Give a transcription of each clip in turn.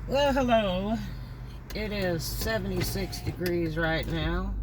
Well, hello. It is 76 degrees right now,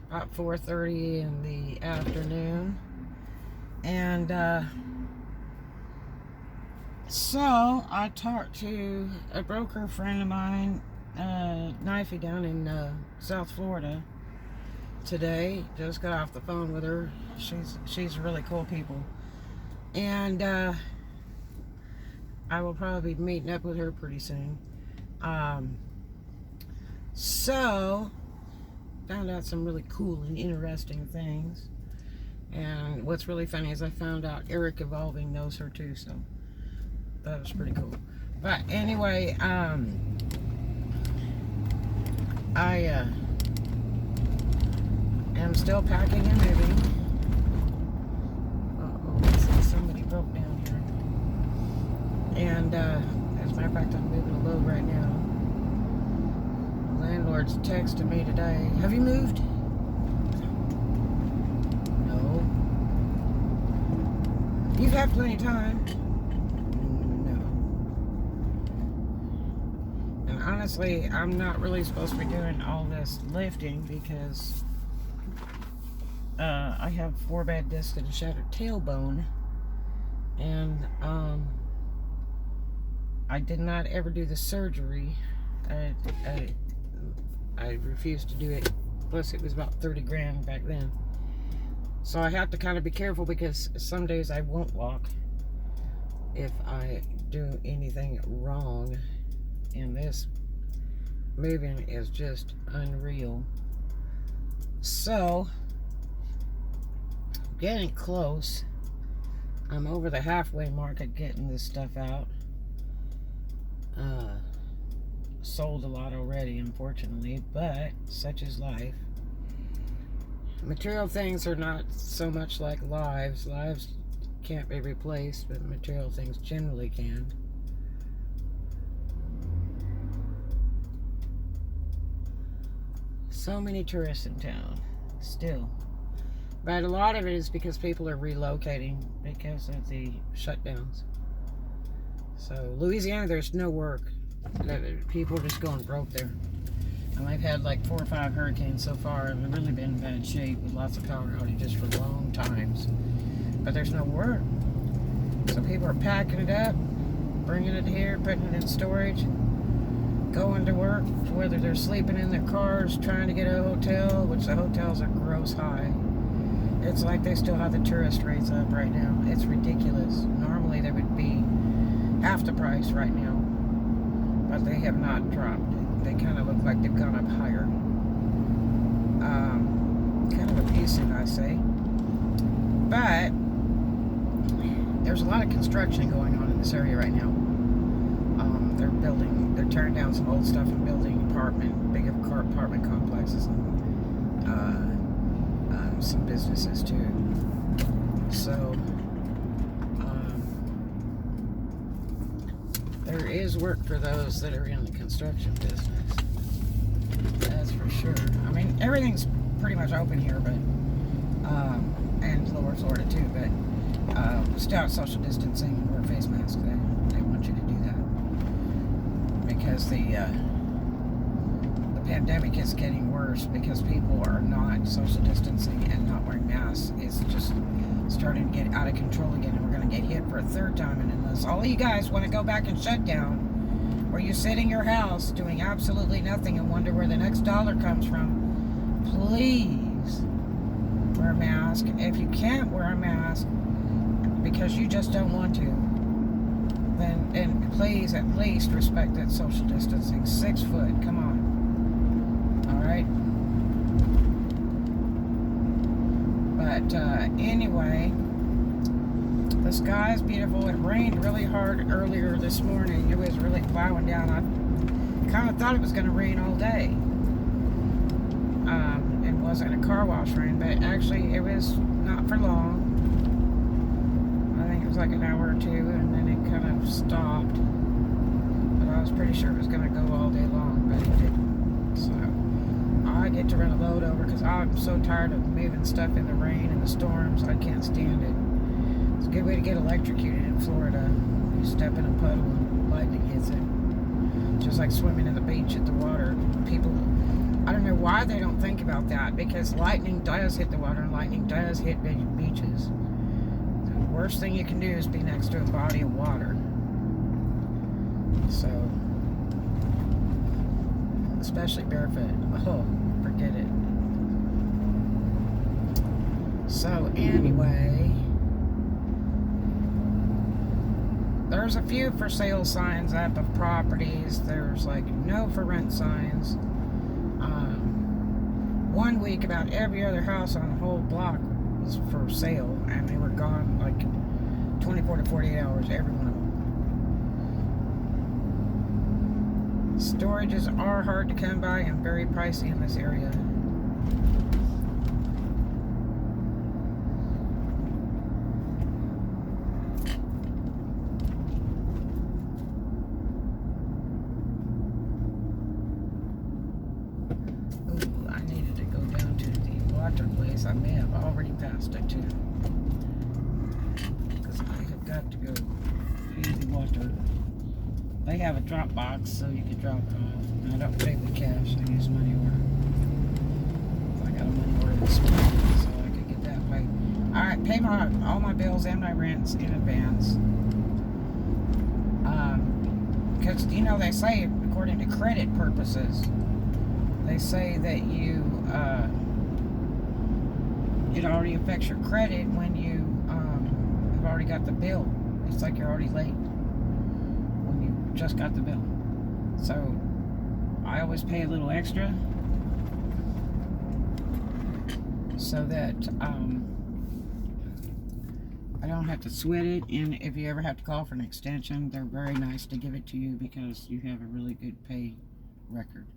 about 4:30 in the afternoon. And so I talked to a broker friend of mine, Knifey, down in South Florida today. Just got off the phone with her. She's really cool people. And I will probably be meeting up with her pretty soon. So found out some really cool and interesting things. And what's really funny is I found out Eric Evolving knows her too, so that was pretty cool. But anyway, I am still packing and moving. Uh-oh, somebody broke down here. And as a matter of fact, I'm moving a load right now. The landlord's texted me today. Have you moved? No. You've had plenty of time. No. And honestly, I'm not really supposed to be doing all this lifting because I have 4 bad discs and a shattered tailbone. And I did not ever do the surgery. I refused to do it. Plus, it was about 30 grand back then. So I have to kind of be careful because some days I won't walk if I do anything wrong. And this moving is just unreal. So, getting close. I'm over the halfway mark of getting this stuff out. Sold a lot already, unfortunately, but such is life. Material things are not so much like lives. Lives can't be replaced, but material things generally can. So many tourists in town, still. But a lot of it is because people are relocating because of the shutdowns. So, Louisiana, there's no work. People are just going broke there. And they've had like 4 or 5 hurricanes so far, and they've really been in bad shape with lots of power outages for long times. But there's no work. So people are packing it up, bringing it here, putting it in storage, going to work, whether they're sleeping in their cars, trying to get a hotel, which the hotels are gross high. It's like they still have the tourist rates up right now. It's ridiculous. Normally they would be half the price right now, but they have not dropped. They kind of look like they've gone up higher. Kind of abusive, I say. But there's a lot of construction going on in this area right now. They're tearing down some old stuff and building big apartment complexes and some businesses too. So there is work for those that are in the construction business. That's for sure. I mean, everything's pretty much open here, but and Lower Florida too. But stay out social distancing and wear face masks. They want you to do that because the pandemic is getting worse because people are not social distancing and not wearing masks. It's just starting to get out of control again, and we're going to get hit for a 3rd time. And unless all of you guys want to go back and shut down, where you sit in your house doing absolutely nothing and wonder where the next dollar comes from, please wear a mask. If you can't wear a mask because you just don't want to, then please at least respect that social distancing. 6 foot, come on. Alright? But anyway, the sky is beautiful. It rained really hard earlier this morning. It was really plowing down. I kind of thought it was going to rain all day. It wasn't a car wash rain, but actually it was not for long. I think it was like an hour or 2, and then it kind of stopped. But I was pretty sure it was going to go all day long, but it didn't. So I get to run a load over because I'm so tired of moving stuff in the rain and the storms. I can't stand it. It's a good way to get electrocuted in Florida. You step in a puddle and lightning hits it. Just like swimming in the beach at the water. People, I don't know why they don't think about that, because lightning does hit the water and lightning does hit beaches. The worst thing you can do is be next to a body of water. So, especially barefoot. Oh, forget it. So anyway, there's a few for sale signs up of properties. There's like no for rent signs. 1 week, about every other house on the whole block was for sale, and they were gone like 24 to 48 hours, every one of them. Storages are hard to come by and very pricey in this area. Place. I may have already passed it too, because I have got to go pay the water. They have a drop box, so you can drop it off. And I don't pay with cash, I use money order. I got a money order this morning, so I could get that way. Alright, pay all my bills and my rents in advance. Because, you know, they say, according to credit purposes, they say that it already affects your credit when you have already got the bill. It's like you're already late when you just got the bill. So I always pay a little extra so that I don't have to sweat it. And if you ever have to call for an extension, they're very nice to give it to you because you have a really good pay record.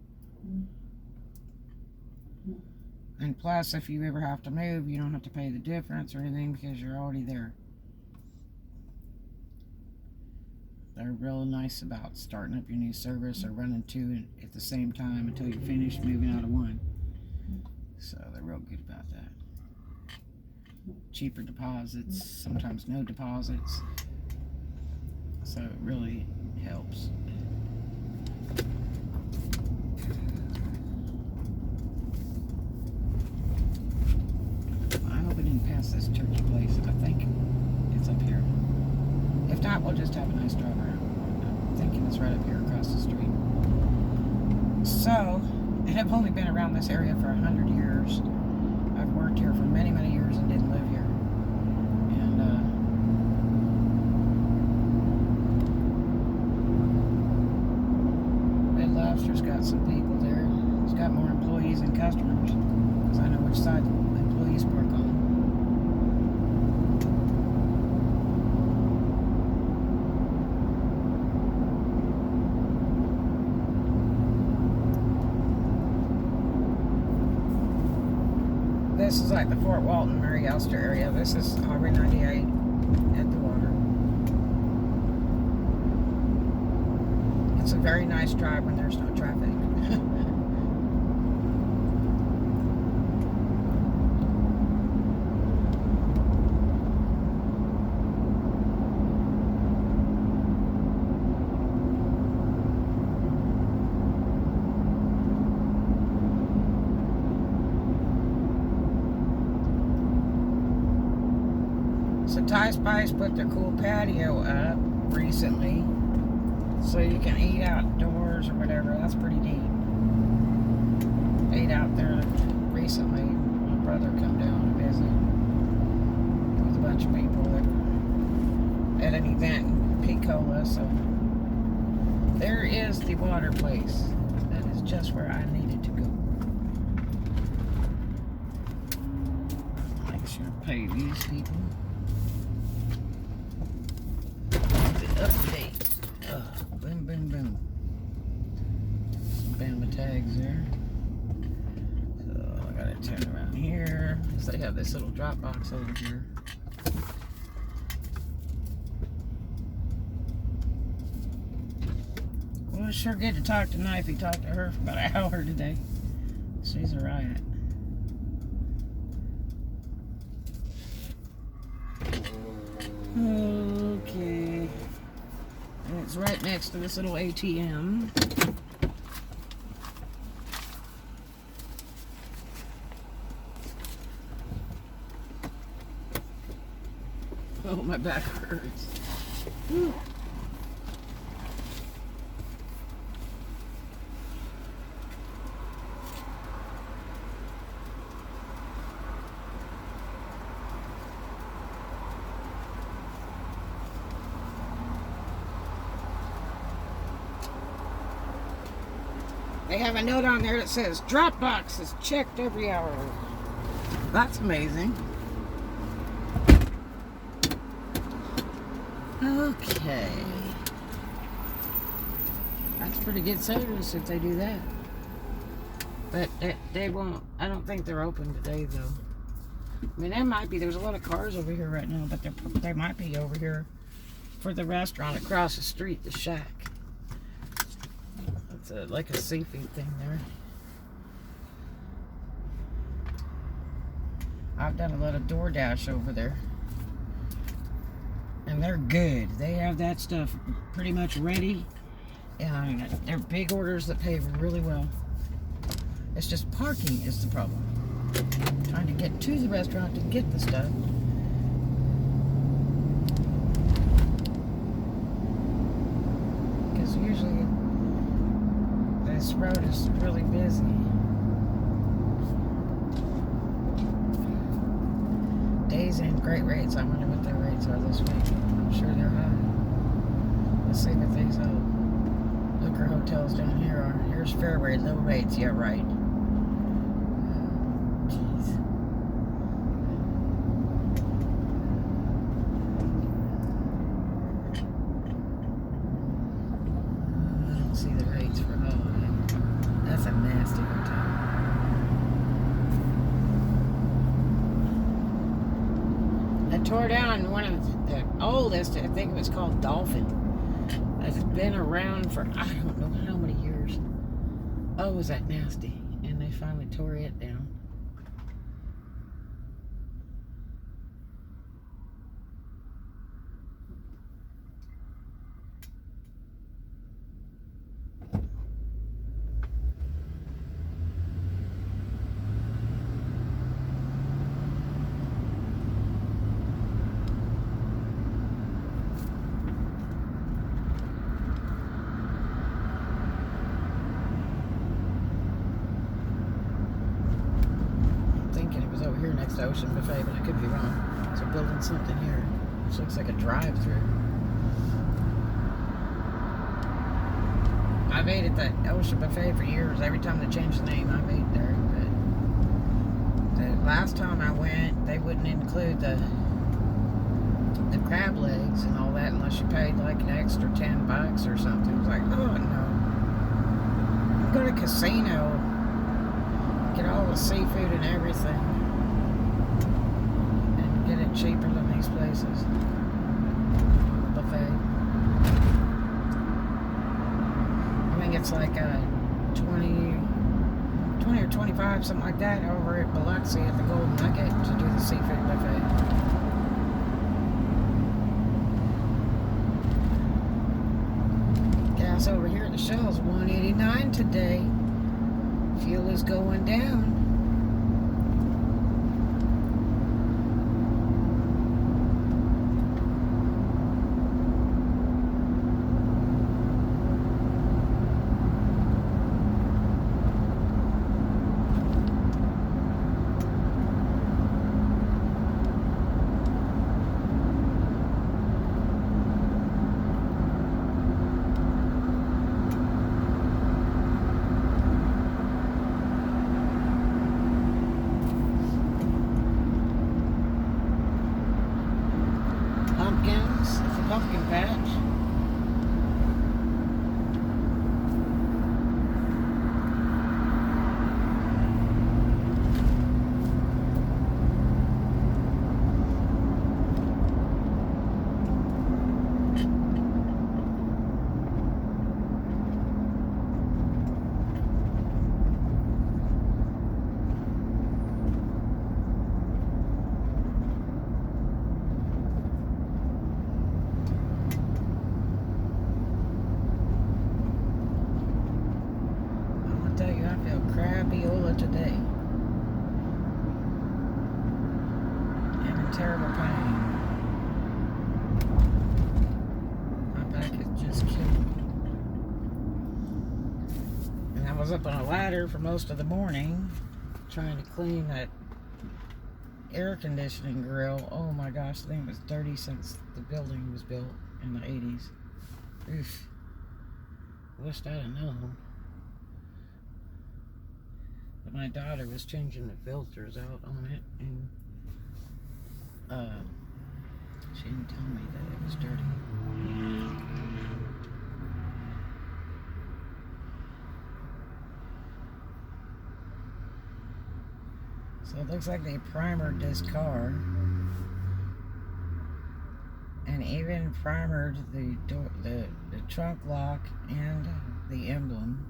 And plus, if you ever have to move, you don't have to pay the difference or anything because you're already there. They're real nice about starting up your new service or running two at the same time until you finish moving out of one. So they're real good about that. Cheaper deposits, sometimes no deposits. So it really helps. Past this church place. I think it's up here. If not, we'll just have a nice drive around. I'm thinking it's right up here across the street. So, and I've only been around this area for 100 years. I've worked here for many, many years and didn't live here. And Red Lobster's got some people there. It's got more employees than customers, because I know which side the employees work on. This is like the Fort Walton, Mary Elster area. This is Highway 98 at the water. It's a very nice drive when there's no traffic. So Thai Spice put their cool patio up recently, so you can eat outdoors or whatever. That's pretty neat. Ate out there recently. My brother come down to visit with a bunch of people at an event in Picola. So there is the water place. That is just where I needed to go. Make sure to pay these people. Update. Boom, boom, boom. Some Bama tags there. So I gotta turn around here. So they have this little drop box over here. Well, it's sure good to talk to Knifey. Talked to her for about an hour today. She's a riot. Okay. And it It's right next to this little ATM. Oh, my back hurts. Whew. They have a note on there that says Dropbox is checked every hour. That's amazing. Okay. That's pretty good service if they do that. But they won't. I don't think they're open today, though. I mean, there might be. There's a lot of cars over here right now, but they might be over here for the restaurant across the street, the Shack. It's like a seafood thing there. I've done a lot of DoorDash over there. And they're good. They have that stuff pretty much ready. And they're big orders that pay really well. It's just parking is the problem. Trying to get to the restaurant to get the stuff. Because usually this road is really busy. Days and great rates. I wonder what their rates are this week. I'm sure they're high. Let's see what these Looker hotels down here are. Here's Fairway, low rates. Yeah, right. Jeez. I don't see the rates for that's a nasty hotel. I tore down one of the oldest, I think it was called Dolphin. It's been around for I don't know how many years. Oh, was that nasty? And they finally tore it down. Over here next to Ocean Buffet, but I could be wrong. So building something here, which looks like a drive-through. I've ate at the Ocean Buffet for years. Every time they change the name, I've ate there. But the last time I went, they wouldn't include the crab legs and all that unless you paid like an extra $10 or something. It was like, oh no. Go to casino, get all the seafood and everything. Get it cheaper than these places. Buffet. I think it's like 20 or 25, something like that, over at Biloxi at the Golden Nugget to do the seafood buffet. Gas over here at the Shell's $1.89 today. Fuel is going down. crapiola today. Having terrible pain. My back is just killing me. And I was up on a ladder for most of the morning trying to clean that air conditioning grill. Oh my gosh, the thing was dirty since the building was built in the 80s. Oof. Wished I'd have known. But my daughter was changing the filters out on it, and she didn't tell me that it was dirty. So it looks like they primered this car, and even primered the door, the trunk lock and the emblem.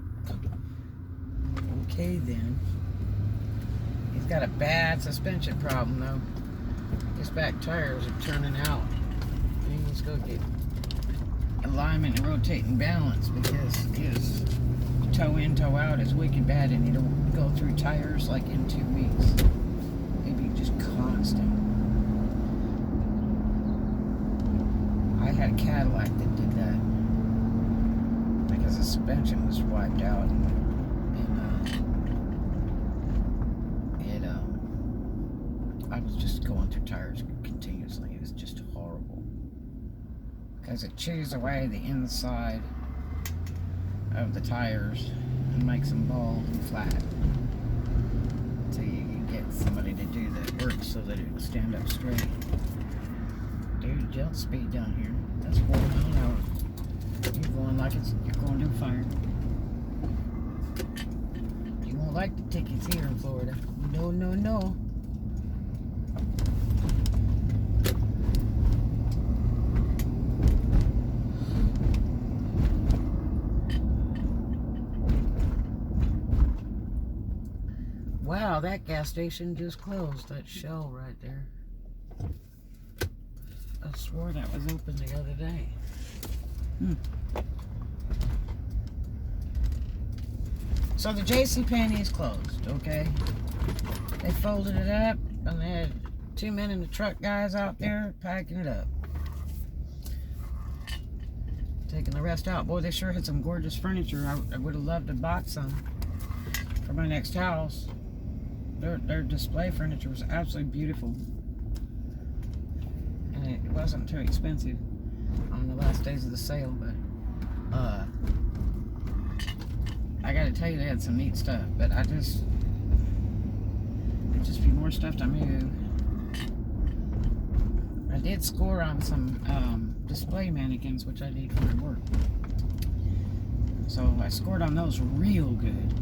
Okay then. He's got a bad suspension problem though. His back tires are turning out. He needs to go get alignment and rotating balance because his toe in, toe out is wicked bad, and it'll go through tires like in 2 weeks. Maybe just constant. I had a Cadillac that did that because the suspension was wiped out, and I was just going through tires continuously. It was just horrible because it chews away the inside of the tires and makes them bald and flat. So you get somebody to do the work so that it will stand up straight. Dude, don't speed down here. That's 4 miles an hour. You're going like you're going to a fire. You won't like the tickets here in Florida. No, no, no. Wow, that gas station just closed. That Shell right there. I swore that was open the other day. So the JCPenney is closed, okay? They folded it up, and they had 2 men in the truck guys out there packing it up. Taking the rest out. Boy, they sure had some gorgeous furniture. I would have loved to bought some for my next house. Their display furniture was absolutely beautiful. And it wasn't too expensive on the last days of the sale, but I gotta tell you, they had some neat stuff, but there'd just be more stuff to move. I did score on some display mannequins, which I need for my work. So I scored on those real good.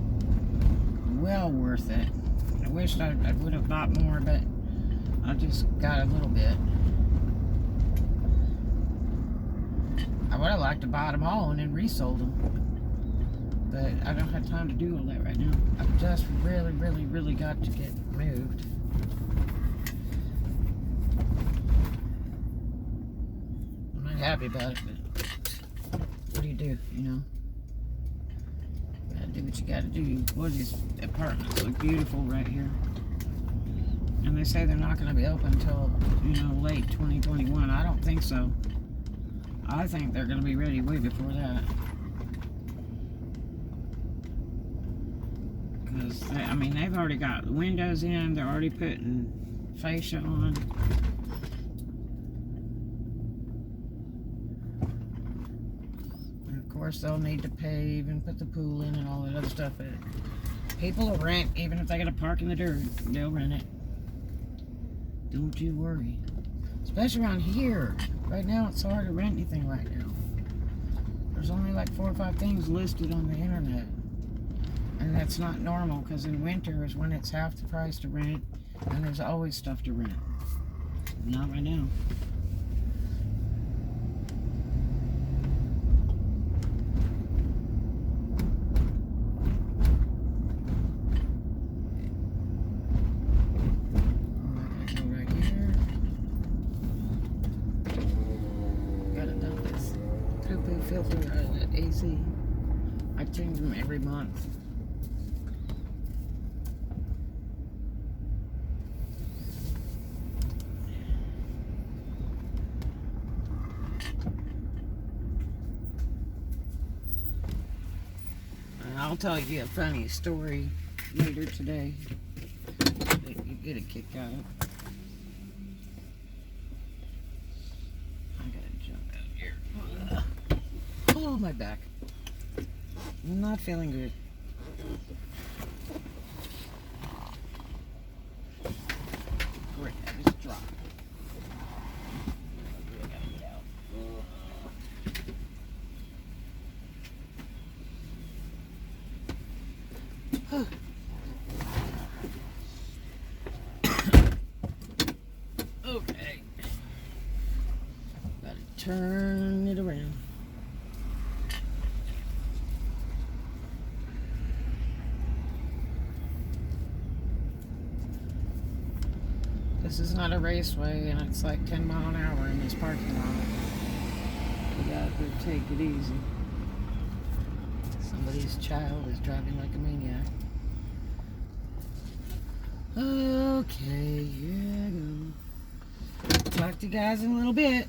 Well worth it. I wished I would have bought more, but I just got a little bit. I would have liked to buy them all and then resold them, but I don't have time to do all that right now. I've just really, really, really got to get moved. I'm not happy about it, but what do you do, you know? Do what you gotta do. Boy, these apartments look beautiful right here. And they say they're not gonna be open until, late 2021. I don't think so. I think they're gonna be ready way before that. Because, they've already got windows in, they're already putting fascia on. Of course, they'll need to pave and put the pool in and all that other stuff. But people will rent, even if they got to park in the dirt, they'll rent it. Don't you worry. Especially around here. Right now, it's so hard to rent anything right now. There's only like 4 or 5 things listed on the internet. And that's not normal, because in winter is when it's half the price to rent, and there's always stuff to rent. Not right now. Filter out of that AC. I change them every month. I'll tell you a funny story later today that you get a kick out of. I gotta jump out here. Oh, my back. I'm not feeling good. Great, I just dropped. I gotta get out. Okay. Gotta turn it around. This is not a raceway, and it's like 10 mile an hour in this parking lot. You gotta take it easy. Somebody's child is driving like a maniac. Okay, here I go. Talk to you guys in a little bit.